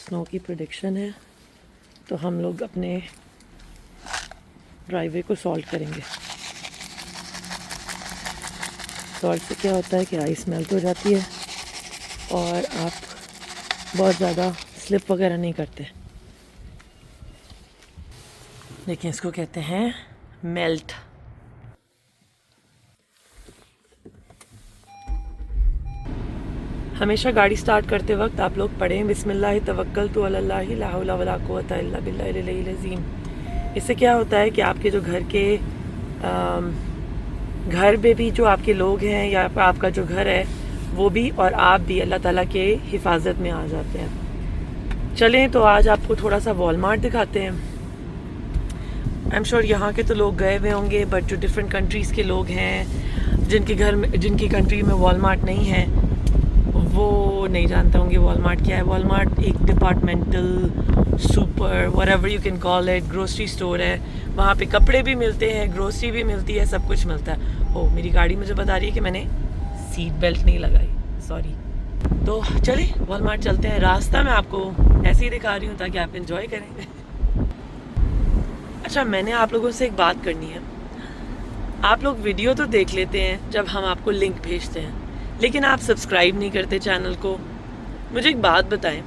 Snow की prediction है, तो हम लोग अपने ड्राइवे को सॉल्व करेंगे। सॉल्व से क्या होता है कि आइस मेल्ट हो जाती है और आप बहुत ज़्यादा स्लिप वगैरह नहीं करते। देखिए, इसको कहते हैं मेल्ट। हमेशा गाड़ी स्टार्ट करते वक्त आप लोग पढ़ें बिस्मिल्लाह तवक्कलतु अलल्लाहि ला हौला वला कुव्वता इल्ला बिल्लाहिल अलीय्यिल अज़ीम। इससे क्या होता है कि आपके जो घर में भी जो आपके लोग हैं या आपका जो घर है वो भी और आप भी अल्लाह ताला के हिफाजत में आ जाते हैं। चलें तो आज आपको थोड़ा सा वॉलमार्ट दिखाते हैं। आई एम श्योर यहाँ के तो लोग गए हुए होंगे, बट जो डिफरेंट कंट्रीज़ के लोग हैं जिनकी कंट्री में वॉलमार्ट नहीं है वो नहीं जानते होंगे वॉलमार्ट क्या है। वॉलमार्ट एक departmental super whatever you can call it grocery store है। वहाँ पे कपड़े भी मिलते हैं, ग्रोसरी भी मिलती है, सब कुछ मिलता है। ओह, मेरी गाड़ी मुझे बता रही है कि मैंने सीट बेल्ट नहीं लगाई, सॉरी। तो चलिए वॉलमार्ट चलते हैं। रास्ता मैं आपको ऐसे ही दिखा रही हूँ ताकि आप इंजॉय करें। अच्छा, मैंने आप लोगों से एक बात करनी है। आप लोग वीडियो तो देख लेते हैं जब हम आपको लिंक भेजते हैं, लेकिन आप सब्सक्राइब नहीं करते चैनल को। मुझे एक बात बताएं,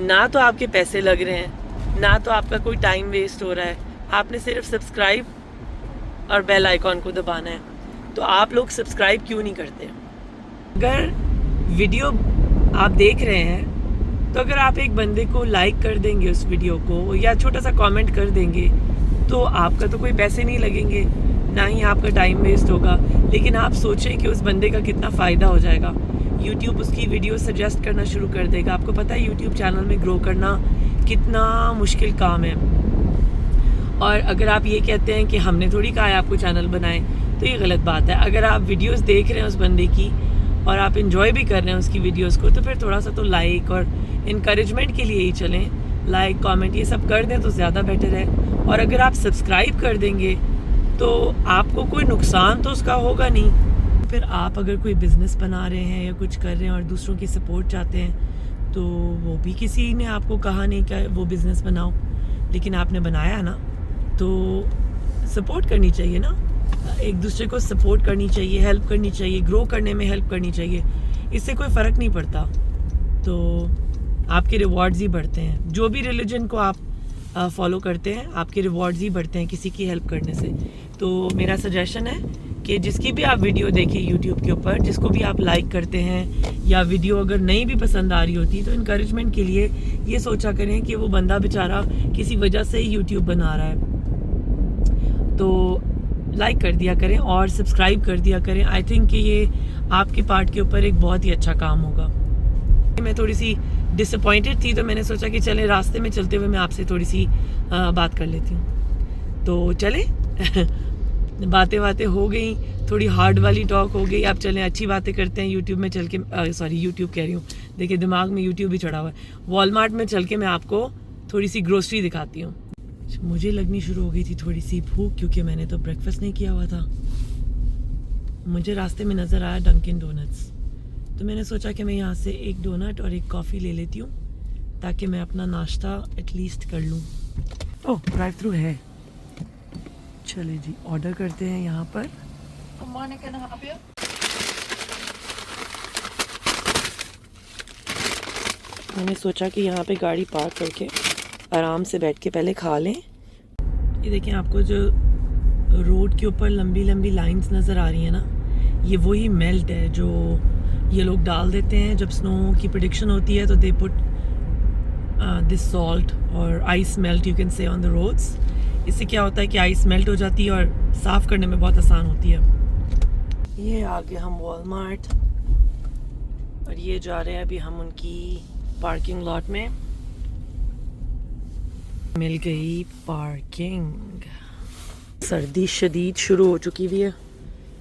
ना तो आपके पैसे लग रहे हैं, ना तो आपका कोई टाइम वेस्ट हो रहा है। आपने सिर्फ सब्सक्राइब और बेल आइकॉन को दबाना है, तो आप लोग सब्सक्राइब क्यों नहीं करते? अगर वीडियो आप देख रहे हैं तो अगर आप एक बंदे को लाइक कर देंगे उस वीडियो को या छोटा सा कमेंट कर देंगे तो आपका तो कोई पैसे नहीं लगेंगे, ना ही आपका टाइम वेस्ट होगा। लेकिन आप सोचें कि उस बंदे का कितना फ़ायदा हो जाएगा। YouTube उसकी वीडियो सजेस्ट करना शुरू कर देगा। आपको पता है YouTube चैनल में ग्रो करना कितना मुश्किल काम है। और अगर आप ये कहते हैं कि हमने थोड़ी कहा है आपको चैनल बनाएं, तो ये गलत बात है। अगर आप वीडियोस देख रहे हैं उस बंदे की और आप इंजॉय भी कर रहे हैं उसकी वीडियोस को, तो फिर थोड़ा सा तो लाइक और इनकरेजमेंट के लिए ही चलें। लाइक कमेंट ये सब कर दें तो ज़्यादा बेटर है। और अगर आप सब्सक्राइब कर देंगे तो आपको कोई नुकसान तो उसका होगा नहीं। फिर आप अगर कोई बिज़नेस बना रहे हैं या कुछ कर रहे हैं और दूसरों की सपोर्ट चाहते हैं, तो वो भी किसी ने आपको कहा नहीं कि वो बिज़नेस बनाओ, लेकिन आपने बनाया ना, तो सपोर्ट करनी चाहिए ना। एक दूसरे को सपोर्ट करनी चाहिए, हेल्प करनी चाहिए, ग्रो करने में हेल्प करनी चाहिए। इससे कोई फ़र्क नहीं पड़ता, तो आपके रिवॉर्ड्स ही बढ़ते हैं। जो भी रिलीजन को आप फॉलो करते हैं, आपके रिवॉर्ड्स ही बढ़ते हैं किसी की हेल्प करने से। तो मेरा सजेशन है कि जिसकी भी आप वीडियो देखें यूट्यूब के ऊपर, जिसको भी आप लाइक करते हैं या वीडियो अगर नहीं भी पसंद आ रही होती, तो इनकरेजमेंट के लिए ये सोचा करें कि वो बंदा बेचारा किसी वजह से ही यूट्यूब बना रहा है, तो लाइक कर दिया करें और सब्सक्राइब कर दिया करें। आई थिंक कि ये आपके पार्ट के ऊपर एक बहुत ही अच्छा काम होगा। मैं थोड़ी सी डिसअपॉइंटेड थी, तो मैंने सोचा कि चले रास्ते में चलते हुए मैं आपसे थोड़ी सी बात कर लेती हूँ। तो चले बातें हो गई, थोड़ी हार्ड वाली टॉक हो गई। आप चलें अच्छी बातें करते हैं। यूट्यूब में चल के सॉरी यूट्यूब कह रही हूँ, देखिए दिमाग में यूट्यूब भी चढ़ा हुआ है। वॉलमार्ट में चल के मैं आपको थोड़ी सी ग्रोसरी दिखाती हूँ। मुझे लगनी शुरू हो गई थी थोड़ी सी भूख, क्योंकि मैंने तो ब्रेकफास्ट नहीं किया हुआ था। मुझे रास्ते में नज़र आया डंकिन डोनट्स, तो मैंने सोचा कि मैं यहाँ से एक डोनट और एक कॉफ़ी ले लेती हूँ ताकि मैं अपना नाश्ता एटलीस्ट कर लूँ। ओह, ड्राइव थ्रू है। चले जी, ऑर्डर करते हैं यहाँ पर। मैंने सोचा कि यहाँ पे गाड़ी पार्क करके आराम से बैठ के पहले खा लें। ये देखें, आपको जो रोड के ऊपर लंबी लंबी लाइंस नज़र आ रही हैं ना, ये वही मेल्ट है जो ये लोग डाल देते हैं जब स्नो की प्रेडिक्शन होती है। तो दे पुट दिस सॉल्ट और ice melt, you can say, on the roads. इससे क्या होता है कि आइस मेल्ट हो जाती है और साफ़ करने में बहुत आसान होती है। ये आगे हम वॉलमार्ट, और ये जा रहे हैं अभी हम उनकी पार्किंग लॉट में। मिल गई पार्किंग। सर्दी शदीद शुरू हो चुकी हुई है,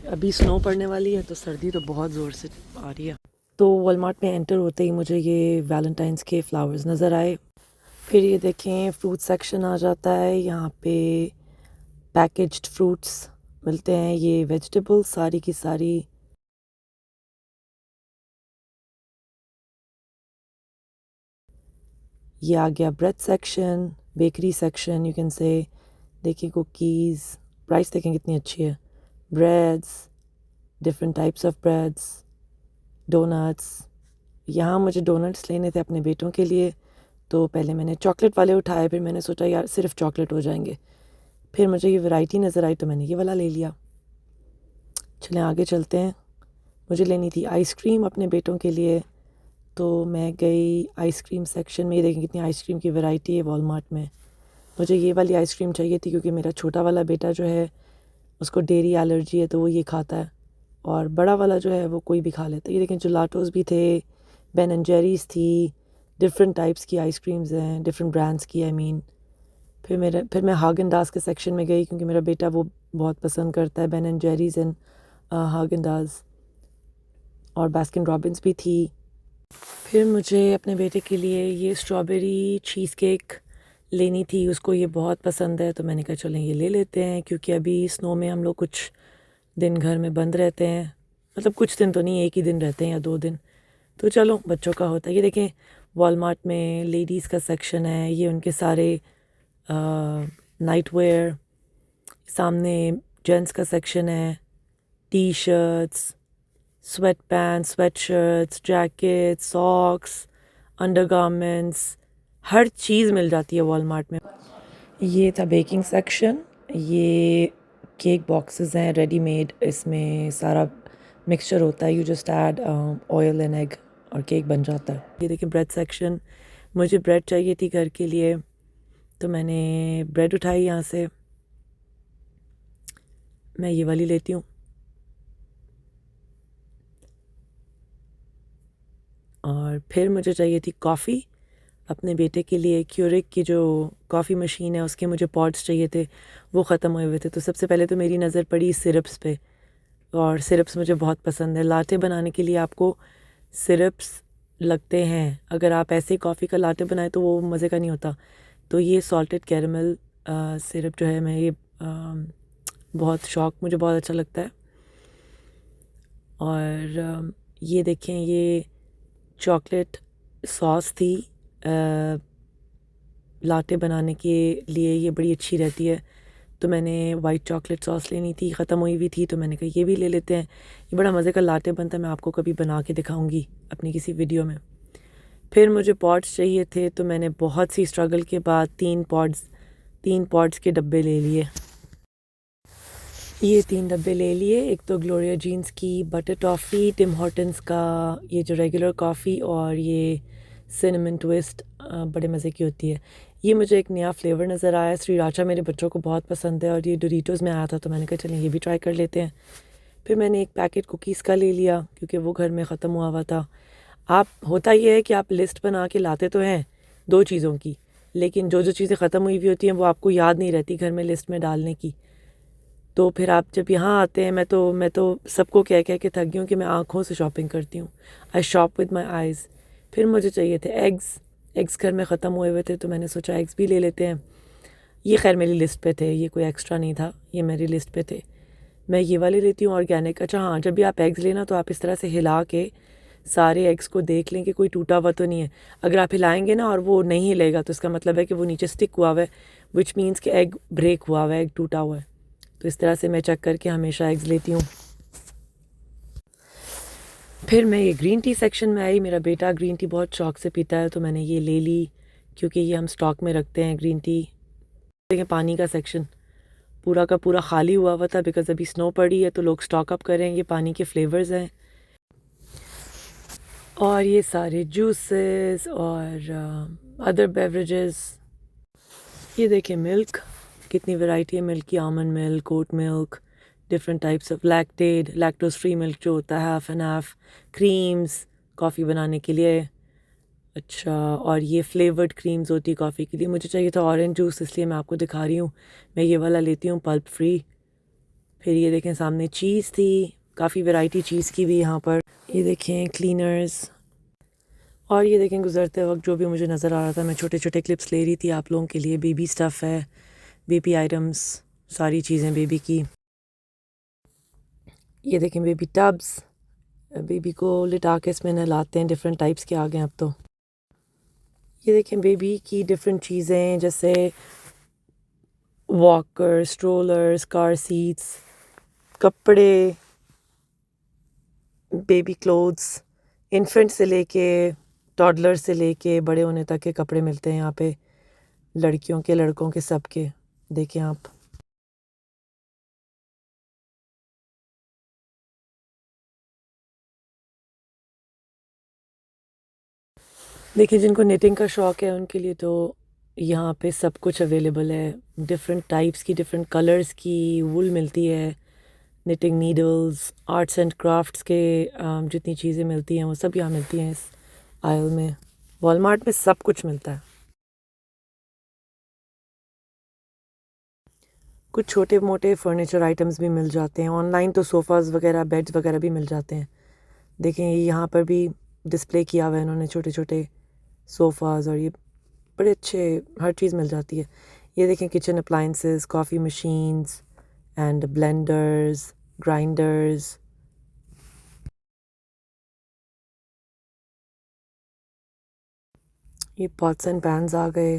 अभी स्नो पड़ने वाली है, तो सर्दी तो बहुत ज़ोर से आ रही है। तो वॉलमार्ट में एंटर होते ही मुझे ये वैलेंटाइंस के फ्लावर्स नज़र आए। फिर ये देखें, फ्रूट सेक्शन आ जाता है। यहाँ पे पैकेज्ड फ्रूट्स मिलते हैं। ये वेजिटेबल्स सारी की सारी ये आ गया bread section, bakery section you can say. देखिए कुकीज़, प्राइस देखें कितनी अच्छी है। Breads, different types of breads, donuts. यहाँ मुझे डोनट्स लेने थे अपने बेटों के लिए, तो पहले मैंने चॉकलेट वाले उठाए, फिर मैंने सोचा यार सिर्फ चॉकलेट हो जाएंगे। फिर मुझे ये वैरायटी नज़र आई तो मैंने ये वाला ले लिया। चलें आगे चलते हैं। मुझे लेनी थी आइसक्रीम अपने बेटों के लिए, तो मैं गई आइसक्रीम सेक्शन में। ये देखें कितनी आइसक्रीम की वैरायटी है वॉलमार्ट में। मुझे ये वाली आइसक्रीम चाहिए थी क्योंकि मेरा छोटा वाला बेटा जो है उसको डेयरी एलर्जी है, तो वो ये खाता है, और बड़ा वाला जो है वो कोई भी खा लेता है। ये देखें जेलाटोस भी थे, बेन एंड जेरीज़ थी, डिफरेंट टाइप्स की आइसक्रीम्स हैं, डिफरेंट ब्रांड्स की आई मीन। फिर मैं हागन दास के सेक्शन में गई क्योंकि मेरा बेटा वो बहुत पसंद करता है बेन एंड जेरीज़ एंड हागन दास, और बास्किन रॉबिन्स भी थी। फिर मुझे अपने बेटे के लिए ये स्ट्रॉबेरी चीज़ केक लेनी थी, उसको ये बहुत पसंद है, तो मैंने कहा चलें ये ले लेते हैं क्योंकि अभी स्नो में हम लोग कुछ दिन घर में बंद रहते हैं, मतलब कुछ दिन तो नहीं, एक ही दिन रहते हैं या 2 दिन, तो चलो बच्चों का होता है। ये देखें वॉलमार्ट में लेडीज़ का सेक्शन है, ये उनके सारे नाइट वेयर। सामने जेंट्स का सेक्शन है, T shirts, sweat pants, sweat shirts, jacket, socks, undergarments, हर चीज़ मिल जाती है वॉलमार्ट में। ये था बेकिंग सेक्शन। ये केक बॉक्सेस हैं रेडीमेड, इसमें सारा मिक्सचर होता है, you just add oil and egg और केक बन जाता है। ये देखिए ब्रेड सेक्शन, मुझे ब्रेड चाहिए थी घर के लिए, तो मैंने ब्रेड उठाई यहाँ से। मैं ये वाली लेती हूँ। और फिर मुझे चाहिए थी कॉफ़ी अपने बेटे के लिए। क्यूरिक की जो कॉफ़ी मशीन है उसके मुझे पॉट्स चाहिए थे, वो ख़त्म हुए हुए थे, तो सबसे पहले तो मेरी नज़र पड़ी सिरप्स पे, और सिरप्स मुझे बहुत पसंद है। लाटे बनाने के लिए आपको सिरप्स लगते हैं, अगर आप ऐसे कॉफ़ी का लाटे बनाए तो वो मज़े का नहीं होता। तो ये सॉल्टेड कैरमल सिरप जो है, मैं ये बहुत मुझे बहुत अच्छा लगता है। और ये देखें ये चॉकलेट सॉस थी लाटे बनाने के लिए, ये बड़ी अच्छी रहती है, तो मैंने वाइट चॉकलेट सॉस लेनी थी, ख़त्म हुई हुई थी, तो मैंने कहा ये भी ले लेते हैं। ये बड़ा मज़े का लाटे बनता है, मैं आपको कभी बना के दिखाऊंगी अपनी किसी वीडियो में। फिर मुझे पॉट्स चाहिए थे, तो मैंने बहुत सी स्ट्रगल के बाद 3 पॉट्स के डब्बे ले लिए। ये 3 डब्बे ले लिए। एक तो ग्लोरिया जीन्स की बटर टॉफ़ी, टिम हॉर्टन्स का ये जो रेगुलर कॉफ़ी, और ये सिनेमन ट्विस्ट बड़े मज़े की होती है। ये मुझे एक नया फ्लेवर नज़र आया, श्रीराचा मेरे बच्चों को बहुत पसंद है, और ये डोरिटोज़ में आया था, तो मैंने कहा चलें ये भी ट्राई कर लेते हैं। फिर मैंने एक पैकेट कुकीज़ का ले लिया क्योंकि वो घर में ख़त्म हुआ था। होता ये है कि आप लिस्ट बना के लाते तो हैं 2 चीज़ों की, लेकिन जो चीज़ें ख़त्म हुई होती हैं वो आपको याद नहीं रहती घर में लिस्ट में डालने की। तो फिर आप जब यहाँ आते हैं, मैं तो सबको कह के थक गई हूँ कि मैं आँखों से शॉपिंग करती हूँ, आई शॉप विद माई आइज़। फिर मुझे चाहिए थे एग्स घर में ख़त्म हुए हुए थे, तो मैंने सोचा एग्स भी ले लेते हैं। ये खैर मेरी लिस्ट पे थे, ये कोई एक्स्ट्रा नहीं था, ये मेरी लिस्ट पे थे। मैं ये वाले लेती हूँ ऑर्गेनिक। अच्छा हाँ, जब भी आप एग्स लेना तो आप इस तरह से हिला के सारे एग्स को देख लें कि कोई टूटा हुआ तो नहीं है। अगर आप हिलाएंगे ना और वो नहीं हिलेगा तो इसका मतलब है कि वो नीचे स्टिक हुआ हुआ है, विच मीन्स कि एग ब्रेक हुआ हुआ है, एग टूटा हुआ है। तो इस तरह से मैं चेक करके हमेशा एग्स लेती हूँ। फिर मैं ये ग्रीन टी सेक्शन में आई, मेरा बेटा ग्रीन टी बहुत शौक से पीता है, तो मैंने ये ले ली क्योंकि ये हम स्टॉक में रखते हैं ग्रीन टी। देखिए पानी का सेक्शन पूरा का पूरा खाली हुआ था बिकॉज अभी स्नो पड़ी है, तो लोग स्टॉक अप करेंगे। पानी के फ्लेवर्स हैं, और ये सारे जूसेस और अदर बेवरेजेस। ये देखें मिल्क, कितनी वैरायटी है मिल्क की, almond milk, oat milk, different types of lactose free milk जो होता है, half and half, creams coffee बनाने के लिए। अच्छा, और ये फ्लेवर्ड क्रीम्स होती है कॉफ़ी के लिए। मुझे चाहिए था ऑरेंज जूस, इसलिए मैं आपको दिखा रही हूँ, मैं ये वाला लेती हूँ पल्प फ्री। फिर ये देखें सामने चीज़ थी, काफ़ी वैरायटी चीज़ की भी यहाँ पर। ये देखें क्लीनर्स, और ये देखें गुज़रते वक्त जो भी मुझे नज़र आ रहा था, मैं छोटे छोटे क्लिप्स ले रही थी आप लोगों के लिए। बेबी स्टफ़ है, बेबी आइटम्स, सारी चीज़ें बेबी की। ये देखें बेबी टब्स, बेबी को लिटा के इसमें नहलाते हैं, डिफरेंट टाइप्स के आ गए अब तो। ये देखें बेबी की डिफरेंट चीज़ें, जैसे वॉकर, स्ट्रोलर्स, कार सीट्स, कपड़े, बेबी क्लोथ्स, इन्फेंट से लेके टॉडलर से लेके बड़े होने तक के कपड़े मिलते हैं यहाँ पे, लड़कियों के, लड़कों के, सबके। देखें आप। देखिए, जिनको निटिंग का शौक़ है उनके लिए तो यहाँ पे सब कुछ अवेलेबल है। डिफरेंट टाइप्स की, डिफरेंट कलर्स की वूल मिलती है। Knitting needles, arts and crafts के जितनी चीज़ें मिलती हैं वो सब यहाँ मिलती हैं इस आयल में। वॉलमार्ट में सब कुछ मिलता है। कुछ छोटे मोटे फर्नीचर आइटम्स भी मिल जाते हैं। ऑनलाइन तो सोफ़ाज़ वगैरह, बेड्स वगैरह भी मिल जाते हैं। देखें, यहाँ पर भी डिस्प्ले किया हुआ है इन्होंने, छोटे छोटे सोफ़ाज़, और ये बड़े अच्छे, हर चीज़ मिल जाती है। ये देखें, kitchen appliances, coffee machines and blenders, grinders. ये पॉट्स एंड पैन्स आ गए।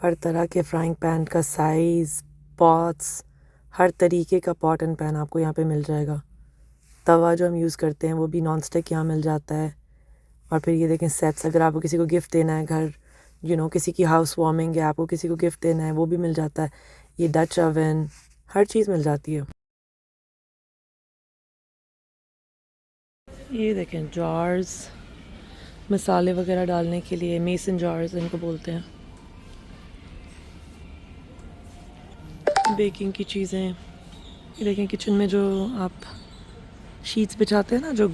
हर तरह के फ्राइंग पैन का साइज़, पॉट्स, हर तरीके का पॉट एंड पैन आपको यहाँ पे मिल जाएगा। तवा जो हम यूज़ करते हैं वो भी नॉन स्टिक यहाँ मिल जाता है। और फिर ये देखें सेट्स, अगर आपको किसी को गिफ्ट देना है, घर किसी की हाउस वार्मिंग है, आपको किसी को गिफ्ट देना है, वो भी मिल जाता है। ये डच ओवन, हर चीज़ मिल जाती है। ये देखें जार्स, मसाले वगैरह डालने के लिए, मेसन जार्स इनको बोलते हैं। बेकिंग की चीज़ें। ये देखें, किचन में जो आप शीट्स बिछाते हैं ना, जो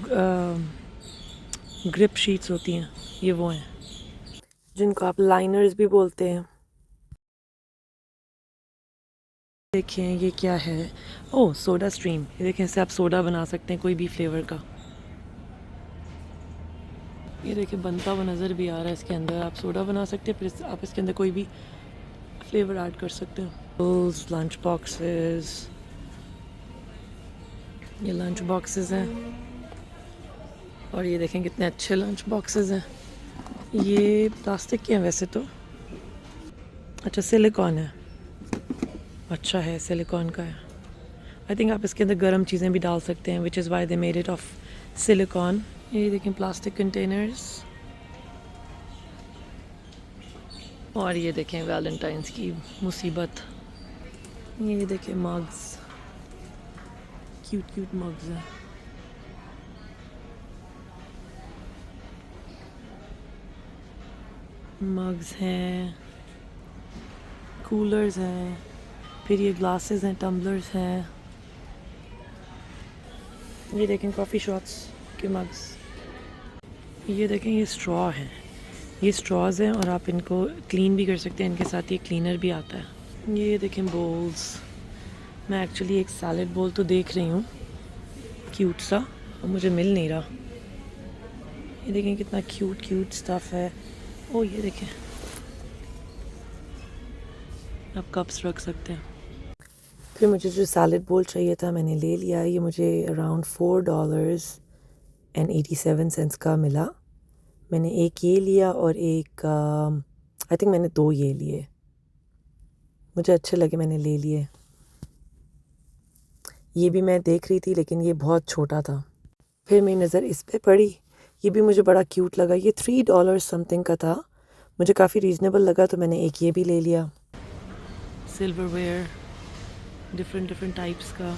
ग्रिप शीट्स होती हैं, ये वो हैं, जिनको आप लाइनर्स भी बोलते हैं। देखें ये क्या है, ओह सोडा स्ट्रीम। ये देखें, इससे आप सोडा बना सकते हैं कोई भी फ्लेवर का। ये देखिए बनता हुआ नज़र भी आ रहा है। इसके अंदर आप सोडा बना सकते हैं, फिर आप इसके अंदर कोई भी फ्लेवर ऐड कर सकते हैं। बोल्स, लंच बॉक्सेस, ये लंच बॉक्सेस हैं, और ये देखें कितने अच्छे लंच बॉक्सेस हैं। ये प्लास्टिक के हैं वैसे तो, अच्छा सिलिकॉन है, अच्छा है, सिलिकॉन का है। आई थिंक आप इसके अंदर गर्म चीज़ें भी डाल सकते हैं, which is why they made it of silicon. ये देखें प्लास्टिक कंटेनर्स, और ये देखें वैलेंटाइंस की मुसीबत। ये देखें मग्स, क्यूट क्यूट मग्स हैं। मग्स हैं, कूलर्स हैं, फिर ये ग्लासेस हैं, टम्बलर्स हैं। ये देखें कॉफ़ी शॉप्स के मग्स। ये देखें ये स्ट्रॉ हैं, ये स्ट्रॉज़ हैं, और आप इनको क्लीन भी कर सकते हैं, इनके साथ ये क्लीनर भी आता है। ये देखें बोल्स। मैं एक्चुअली एक सैलेड बोल तो देख रही हूँ क्यूट सा, और मुझे मिल नहीं रहा। ये देखें कितना क्यूट क्यूट स्टफ़ है। ओ ये देखें, आप कप्स रख सकते हैं। फिर मुझे जो सैलेड बोल चाहिए था मैंने ले लिया। ये मुझे अराउंड $4.87 का मिला। मैंने एक ये लिया और एक आई थिंक मैंने 2 ये लिए, मुझे अच्छे लगे, मैंने ले लिए। ये भी मैं देख रही थी लेकिन ये बहुत छोटा था। फिर मेरी नज़र इस पे पड़ी, ये भी मुझे बड़ा क्यूट लगा। ये $3 समथिंग का था, मुझे काफ़ी रीज़नेबल लगा, तो मैंने एक ये भी ले लिया। सिल्वरवेयर, डिफरेंट टाइप्स का।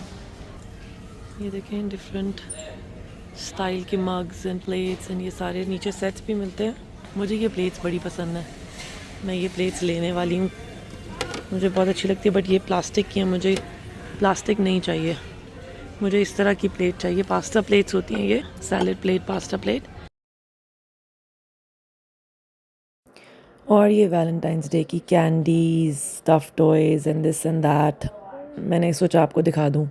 ये देखें डिफरेंट स्टाइल के मग्स एंड प्लेट्स एंड ये सारे नीचे सेट्स भी मिलते हैं। मुझे ये प्लेट्स बड़ी पसंद है, मैं ये प्लेट्स लेने वाली हूँ, मुझे बहुत अच्छी लगती है। बट ये प्लास्टिक की है, मुझे प्लास्टिक नहीं चाहिए, मुझे इस तरह की प्लेट चाहिए। पास्ता प्लेट्स होती हैं ये, सैलेड प्लेट, पास्ता प्लेट। और ये वैलेंटाइंस डे की candies, stuff toys and this and that, मैंने सोचा आपको दिखा दूँ।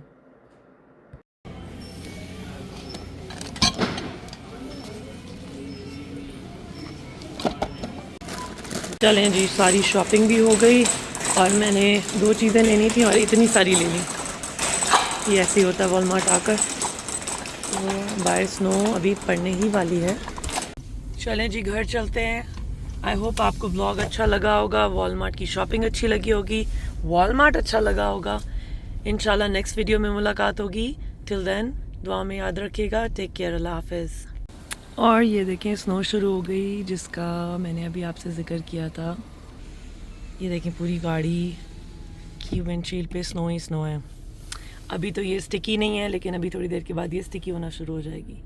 चलें जी, सारी शॉपिंग भी हो गई और मैंने 2 चीज़ें लेनी थी और इतनी सारी ले ली। ये ऐसे ही होता है वॉलमार्ट आकर। तो बारिश स्नो अभी पड़ने ही वाली है। चलें जी घर चलते हैं। आई होप आपको व्लॉग अच्छा लगा होगा, वॉलमार्ट की शॉपिंग अच्छी लगी होगी, वॉलमार्ट अच्छा लगा होगा। इंशाल्लाह नेक्स्ट वीडियो में मुलाकात होगी। टिल देन दुआ में याद रखिएगा। टेक केयर, अल्लाह हाफिज़। और ये देखें स्नो शुरू हो गई, जिसका मैंने अभी आपसे ज़िक्र किया था। ये देखें पूरी गाड़ी की विंडशील्ड पे स्नो ही स्नो है। अभी तो ये स्टिकी नहीं है, लेकिन अभी थोड़ी देर के बाद ये स्टिकी होना शुरू हो जाएगी।